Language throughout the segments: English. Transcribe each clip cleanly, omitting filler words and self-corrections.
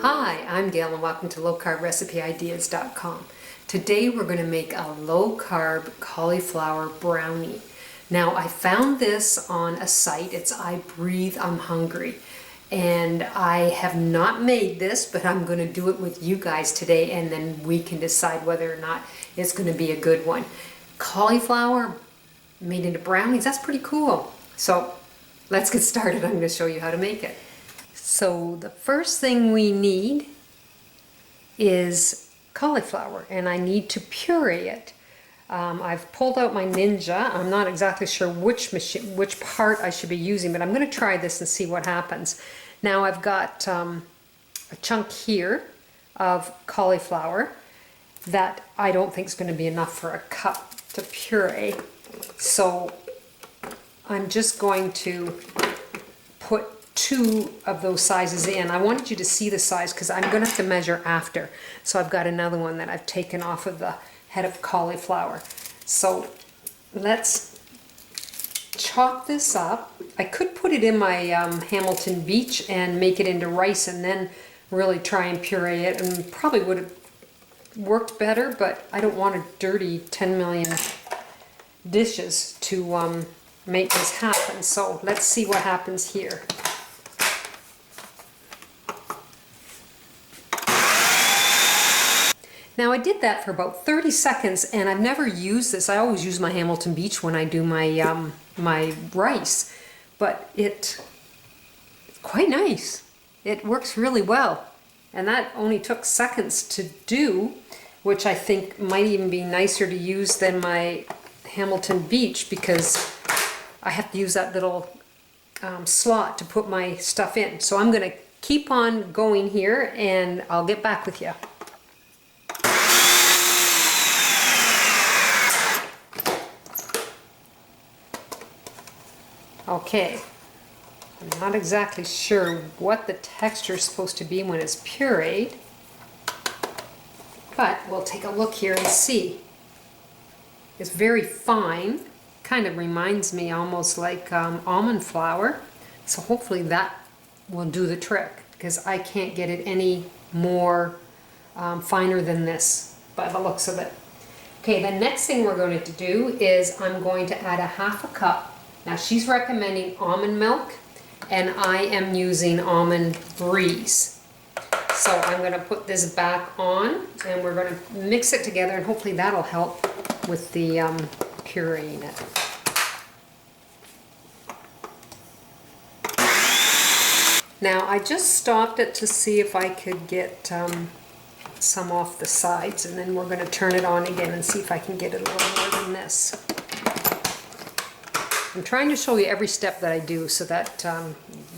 Hi, I'm Gail and welcome to lowcarbrecipe.ideas.com. Today we're going to make a low-carb cauliflower brownie. Now I found this on a site, it's I Breathe, I'm Hungry. And I have not made this, but I'm going to do it with you guys today and then we can decide whether or not it's going to be a good one. Cauliflower made into brownies, that's pretty cool. So let's get started. I'm going to show you how to make it. So the first thing we need is cauliflower, and I need to puree it. I've pulled out my Ninja. I'm not exactly sure which part I should be using, but I'm going to try this and see what happens. Now I've got a chunk here of cauliflower that I don't think is going to be enough for a cup to puree. So I'm just going to put 2 of those sizes in. I wanted you to see the size because I'm going to have to measure after. So I've got another one that I've taken off of the head of cauliflower. So let's chop this up. I could put it in my Hamilton Beach and make it into rice and then really try and puree it, and probably would have worked better, but I don't want to dirty 10 million dishes to make this happen. So let's see what happens here. Now I did that for about 30 seconds and I've never used this. I always use my Hamilton Beach when I do my my rice, but it's quite nice. It works really well, and that only took seconds to do, which I think might even be nicer to use than my Hamilton Beach because I have to use that little slot to put my stuff in. So I'm going to keep on going here and I'll get back with you. Okay, I'm not exactly sure what the texture is supposed to be when it's pureed, but we'll take a look here and see. It's very fine, kind of reminds me almost like almond flour, so hopefully that will do the trick because I can't get it any more finer than this by the looks of it. Okay, the next thing we're going to do is I'm going to add a ½ cup. Now she's recommending almond milk and I am using almond breeze. So I'm going to put this back on and we're going to mix it together and hopefully that'll help with the pureeing it. Now I just stopped it to see if I could get some off the sides, and then we're going to turn it on again and see if I can get it a little more than this. I'm trying to show you every step that I do so that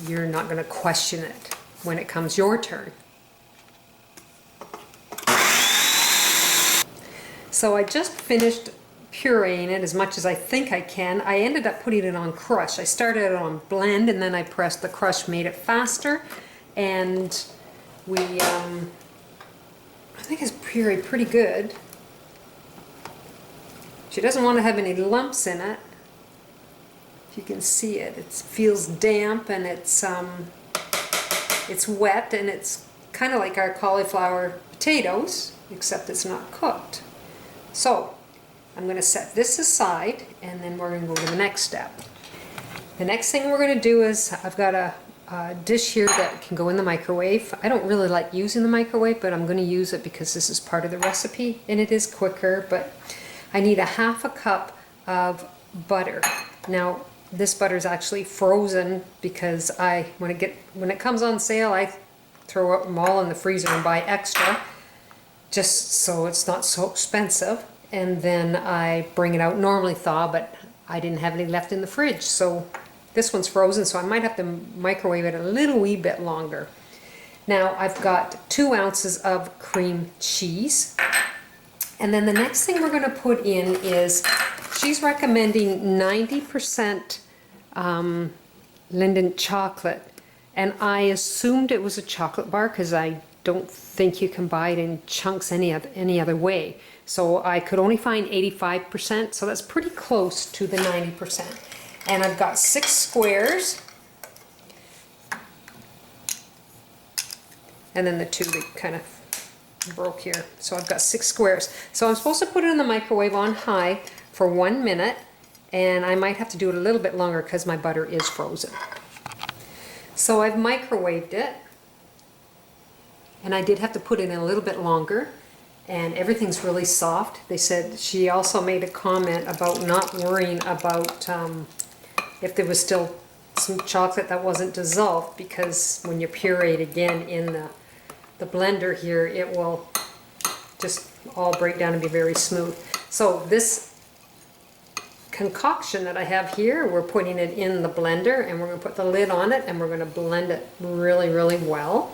you're not going to question it when it comes your turn. So I just finished pureeing it as much as I think I can. I ended up putting it on crush. I started it on blend and then I pressed the crush, made it faster, and we I think it's pureed pretty good. She doesn't want to have any lumps in it. You can see it. It feels damp and it's wet, and it's kind of like our cauliflower potatoes, except it's not cooked. So I'm going to set this aside and then we're going to go to the next step. The next thing we're going to do is I've got a dish here that can go in the microwave. I don't really like using the microwave, but I'm going to use it because this is part of the recipe and it is quicker. But I need a ½ cup of butter. Now this butter is actually frozen because when it comes on sale, I throw them all in the freezer and buy extra just so it's not so expensive, and then I bring it out, normally thaw, but I didn't have any left in the fridge, so this one's frozen, so I might have to microwave it a little wee bit longer. Now I've got 2 ounces of cream cheese, and then the next thing we're going to put in is, she's recommending 90% Linden chocolate, and I assumed it was a chocolate bar because I don't think you can buy it in chunks any other way. So I could only find 85%, so that's pretty close to the 90%. And I've got 6 squares. and then the two that kind of broke here. So I've got 6 squares. So I'm supposed to put it in the microwave on high for 1 minute, and I might have to do it a little bit longer because my butter is frozen. So I've microwaved it, and I did have to put it in a little bit longer, and everything's really soft. They said, she also made a comment about not worrying about if there was still some chocolate that wasn't dissolved, because when you puree it again in the blender here, it will just all break down and be very smooth. So this concoction that I have here, we're putting it in the blender, and we're going to put the lid on it, and we're going to blend it really, really well.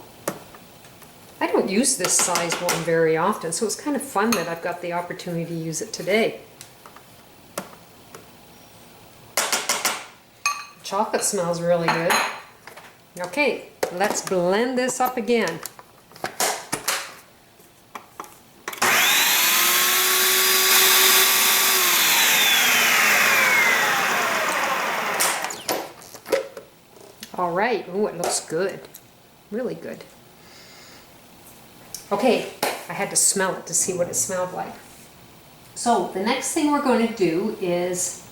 I don't use this size one very often, so it's kind of fun that I've got the opportunity to use it today. Chocolate smells really good. Okay, let's blend this up again. All right, ooh, it looks good. Really good. Okay, I had to smell it to see what it smelled like. So the next thing we're going to do is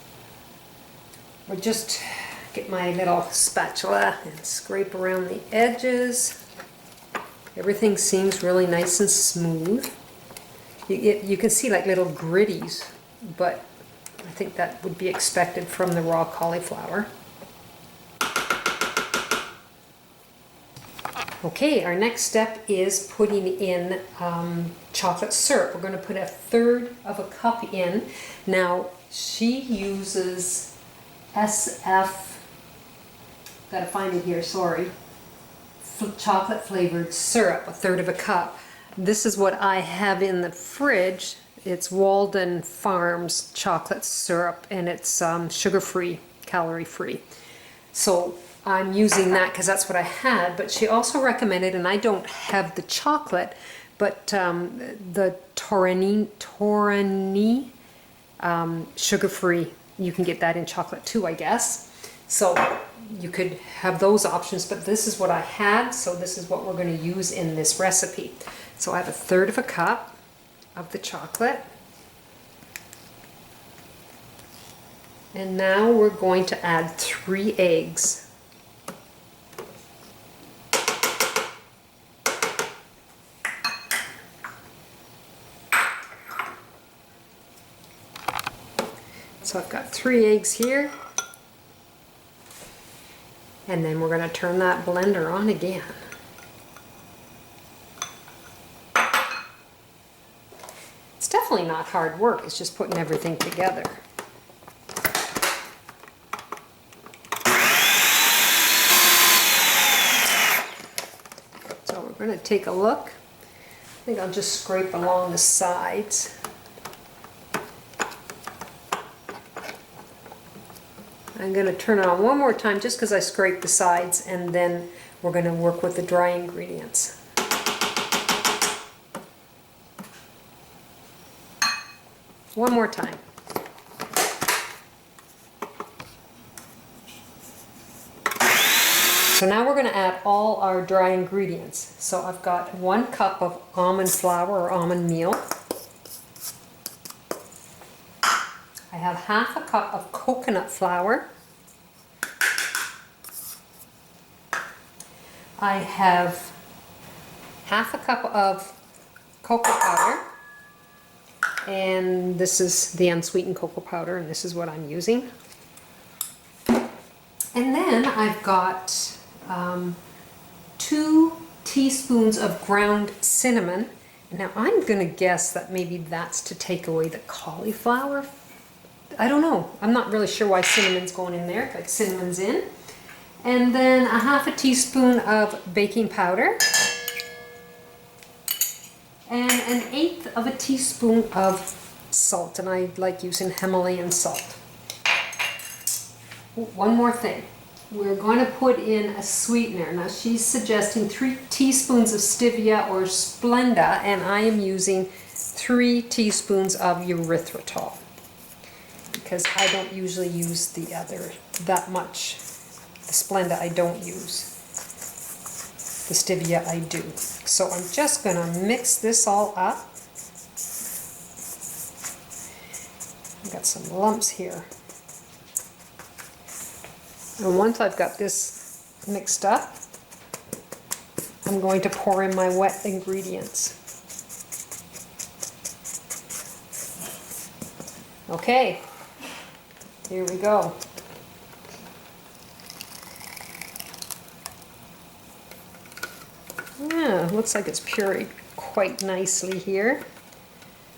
we'll just get my little spatula and scrape around the edges. Everything seems really nice and smooth. You can see like little gritties, but I think that would be expected from the raw cauliflower. Okay, our next step is putting in chocolate syrup. We're going to put 1/3 of a cup in. Now, she uses SF, gotta find it here, sorry, chocolate flavored syrup, 1/3 of a cup. This is what I have in the fridge. It's Walden Farms chocolate syrup, and it's sugar-free, calorie-free. So I'm using that because that's what I had, but she also recommended, and I don't have the chocolate, but the Torani sugar-free. You can get that in chocolate too, I guess. So you could have those options, but this is what I had, so this is what we're going to use in this recipe. So I have 1/3 of a cup of the chocolate. And now we're going to add 3 eggs. So I've got 3 eggs here, and then we're going to turn that blender on again. It's definitely not hard work, it's just putting everything together. So we're going to take a look. I think I'll just scrape along the sides. I'm going to turn it on one more time just because I scraped the sides, and then we're going to work with the dry ingredients. One more time. So now we're going to add all our dry ingredients. So I've got 1 cup of almond flour or almond meal. I have 1/2 cup of coconut flour. I have 1/2 cup of cocoa powder, and this is the unsweetened cocoa powder, and this is what I'm using. And then I've got 2 teaspoons of ground cinnamon. Now I'm going to guess that maybe that's to take away the cauliflower. I don't know. I'm not really sure why cinnamon's going in there, but cinnamon's in. And then 1/2 teaspoon of baking powder. And 1/8 of a teaspoon of salt. And I like using Himalayan salt. One more thing. We're going to put in a sweetener. Now she's suggesting 3 teaspoons of stevia or Splenda, and I am using 3 teaspoons of erythritol, because I don't usually use the other that much. The Splenda I don't use. the stevia I do. So I'm just going to mix this all up. I've got some lumps here. And once I've got this mixed up, I'm going to pour in my wet ingredients. Okay, here we go. Yeah, looks like it's pureed quite nicely here.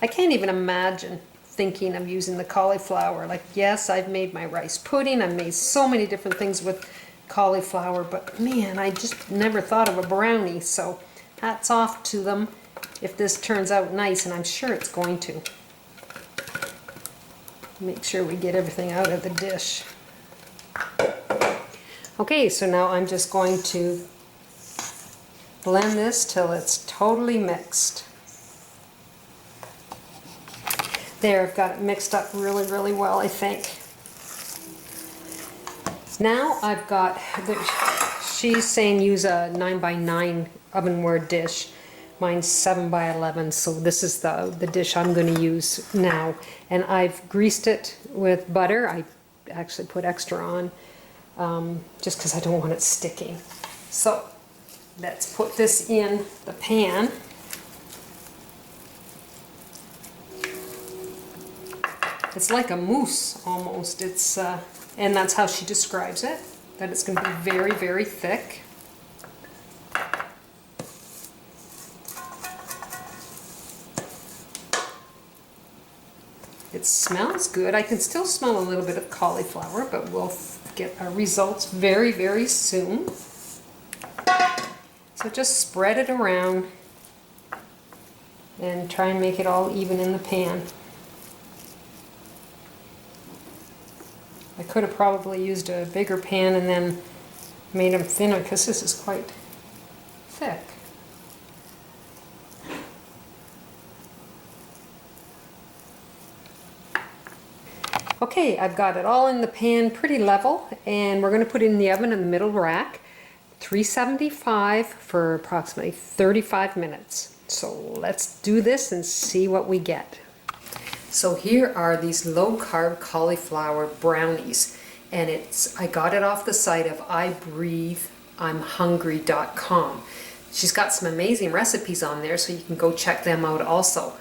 I can't even imagine thinking of using the cauliflower. Like, yes, I've made my rice pudding, I've made so many different things with cauliflower, but man, I just never thought of a brownie, so hats off to them if this turns out nice, and I'm sure it's going to. Make sure we get everything out of the dish. Okay, so now I'm just going to blend this till it's totally mixed. There, I've got it mixed up really, really well, I think. Now I've got, she's saying use a 9x9 ovenware dish. Mine's 7x11, so this is the dish I'm going to use now. And I've greased it with butter. I actually put extra on just because I don't want it sticking. So let's put this in the pan. It's like a mousse almost. It's and that's how she describes it, that it's going to be very, very thick. It smells good. I can still smell a little bit of cauliflower, but we'll get our results very, very soon. So just spread it around and try and make it all even in the pan. I could have probably used a bigger pan and then made them thinner because this is quite thick. Okay, I've got it all in the pan pretty level, and we're going to put it in the oven in the middle rack, 375 for approximately 35 minutes. So let's do this and see what we get. So here are these low-carb cauliflower brownies, and I got it off the site of ibreatheimhungry.com. She's got some amazing recipes on there, so you can go check them out also.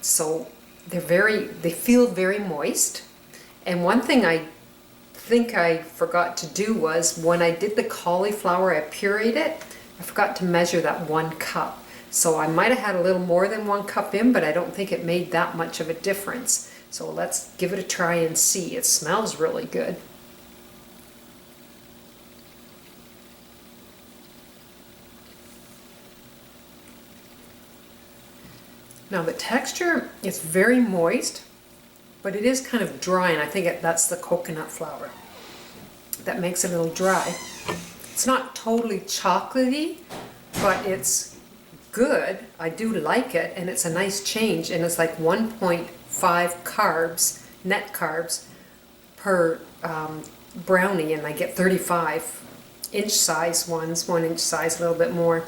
So they feel very moist. And one thing I think I forgot to do was when I did the cauliflower, I pureed it, I forgot to measure that 1 cup. So I might have had a little more than 1 cup in, but I don't think it made that much of a difference. So let's give it a try and see. It smells really good. Now the texture is very moist, but it is kind of dry, and I think that's the coconut flour that makes it a little dry. It's not totally chocolatey, but it's good. I do like it, and it's a nice change, and it's like 1.5 carbs, net carbs, per brownie, and I get 35 inch size ones, 1 inch size, a little bit more.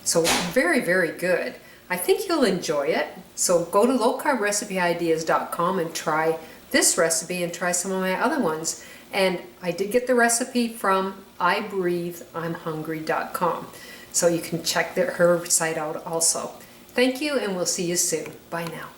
So very, very good. I think you'll enjoy it. So go to lowcarbrecipe.ideas.com and try this recipe and try some of my other ones. And I did get the recipe from ibreatheimhungry.com. So you can check her site out also. Thank you, and we'll see you soon. Bye now.